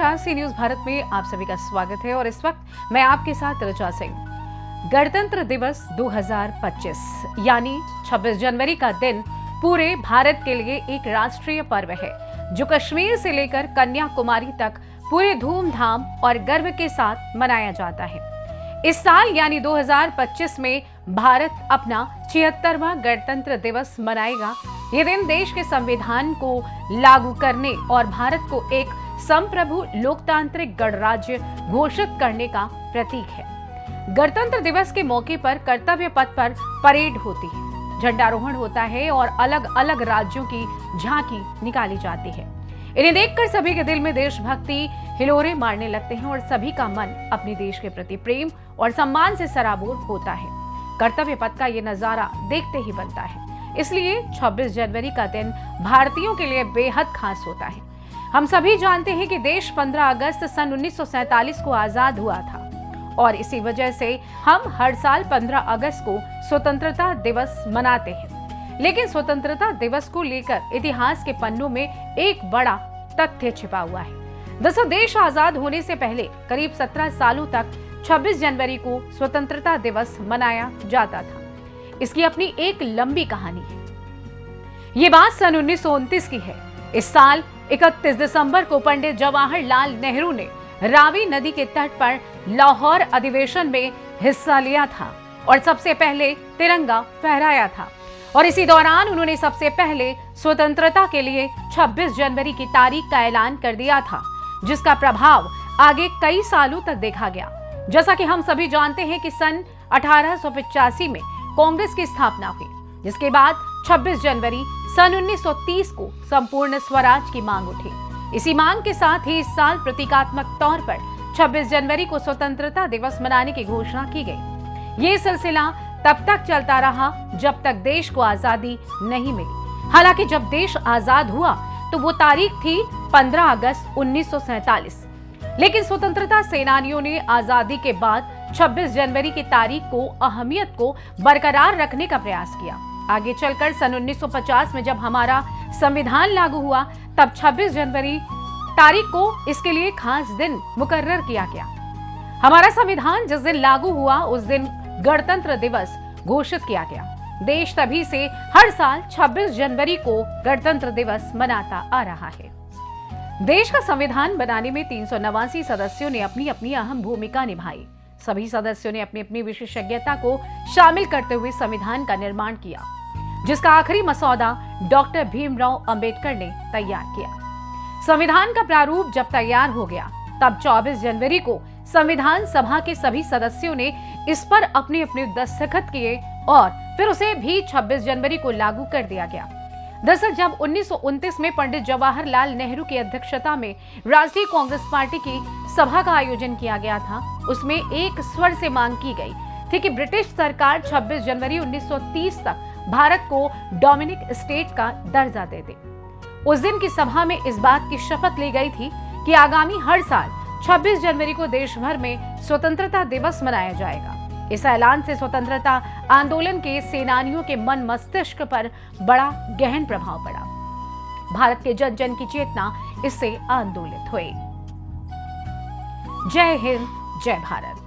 नमस्कार, सी न्यूज भारत में आप सभी का स्वागत है और इस वक्त मैं आपके साथ ऋचा सिंह। गणतंत्र दिवस 2025 यानी 26 जनवरी का दिन पूरे भारत के लिए एक राष्ट्रीय पर्व है जो कश्मीर से लेकर कन्याकुमारी तक पूरे धूमधाम और गर्व के साथ मनाया जाता है। इस साल यानी 2025 में भारत अपना 76वां गणतंत्र दिवस मनाएगा। ये दिन देश के संविधान को लागू करने और भारत को एक संप्रभु लोकतांत्रिक गणराज्य घोषित करने का प्रतीक है। गणतंत्र दिवस के मौके पर कर्तव्य पथ पर परेड होती है, झंडारोहण होता है और अलग अलग राज्यों की झांकी निकाली जाती है। इन्हें देखकर सभी के दिल में देशभक्ति हिलोरे मारने लगते हैं और सभी का मन अपने देश के प्रति प्रेम और सम्मान से सराबोर होता है। कर्तव्य पथ का ये नजारा देखते ही बनता है। इसलिए 26 जनवरी का दिन भारतीयों के लिए बेहद खास होता है। हम सभी जानते हैं कि देश 15 अगस्त सन 1947 को आजाद हुआ था और इसी वजह से हम हर साल 15 अगस्त को स्वतंत्रता दिवस मनाते हैं। लेकिन स्वतंत्रता दिवस को लेकर इतिहास के पन्नों में एक बड़ा तथ्य छिपा हुआ है। दरअसल देश आजाद होने से पहले करीब 17 सालों तक 26 जनवरी को स्वतंत्रता दिवस मनाया जाता था। इसकी अपनी एक लंबी कहानी है। ये बात सन 1929 की है। इस साल 31 दिसंबर को पंडित जवाहरलाल नेहरू ने रावी नदी के तट पर लाहौर अधिवेशन में हिस्सा लिया था और सबसे पहले तिरंगा फहराया था। और इसी दौरान उन्होंने सबसे पहले स्वतंत्रता के लिए 26 जनवरी की तारीख का ऐलान कर दिया था, जिसका प्रभाव आगे कई सालों तक देखा गया। जैसा कि हम सभी जानते हैं कि सन 1885 में कांग्रेस की स्थापना हुई, जिसके बाद 26 जनवरी सन 1930 को संपूर्ण स्वराज की मांग उठी। इसी मांग के साथ ही इस साल प्रतीकात्मक तौर पर 26 जनवरी को स्वतंत्रता दिवस मनाने की घोषणा की गई। ये सिलसिला तब तक चलता रहा जब तक देश को आजादी नहीं मिली। हालांकि जब देश आजाद हुआ तो वो तारीख थी 15 अगस्त 1947। लेकिन स्वतंत्रता सेनानियों ने आजादी के बाद 26 जनवरी की तारीख को अहमियत को बरकरार रखने का प्रयास किया। आगे चलकर सन 1950 में जब हमारा संविधान लागू हुआ तब 26 जनवरी तारीख को इसके लिए खास दिन मुकर्रर किया गया। हमारा संविधान जिस दिन लागू हुआ उस दिन गणतंत्र दिवस घोषित किया गया। देश तभी से हर साल 26 जनवरी को गणतंत्र दिवस मनाता आ रहा है। देश का संविधान बनाने में 389 सदस्यों ने अपनी अपनी अहम भूमिका निभाई। सभी सदस्यों ने अपनी अपनी विशेषज्ञता को शामिल करते हुए संविधान का निर्माण किया, जिसका आखिरी मसौदा डॉक्टर भीमराव अंबेडकर ने तैयार किया। संविधान का प्रारूप जब तैयार हो गया तब 24 जनवरी को संविधान सभा के सभी सदस्यों ने इस पर अपने अपने दस्तखत किए और फिर उसे भी 26 जनवरी को लागू कर दिया गया। दरअसल जब 1929 में पंडित जवाहरलाल नेहरू की अध्यक्षता में राष्ट्रीय कांग्रेस पार्टी की सभा का आयोजन किया गया था, उसमें एक स्वर से मांग की गई थी कि ब्रिटिश सरकार 26 जनवरी 1930 तक भारत को डोमिनिक स्टेट का दर्जा दे दे। उस दिन की सभा में इस बात की शपथ ली गई थी कि आगामी हर साल 26 जनवरी को देश भर में स्वतंत्रता दिवस मनाया जाएगा। इस ऐलान से स्वतंत्रता आंदोलन के सेनानियों के मन मस्तिष्क पर बड़ा गहन प्रभाव पड़ा। भारत के जन जन की चेतना इससे आंदोलित हुई। जय हिंद, जय भारत।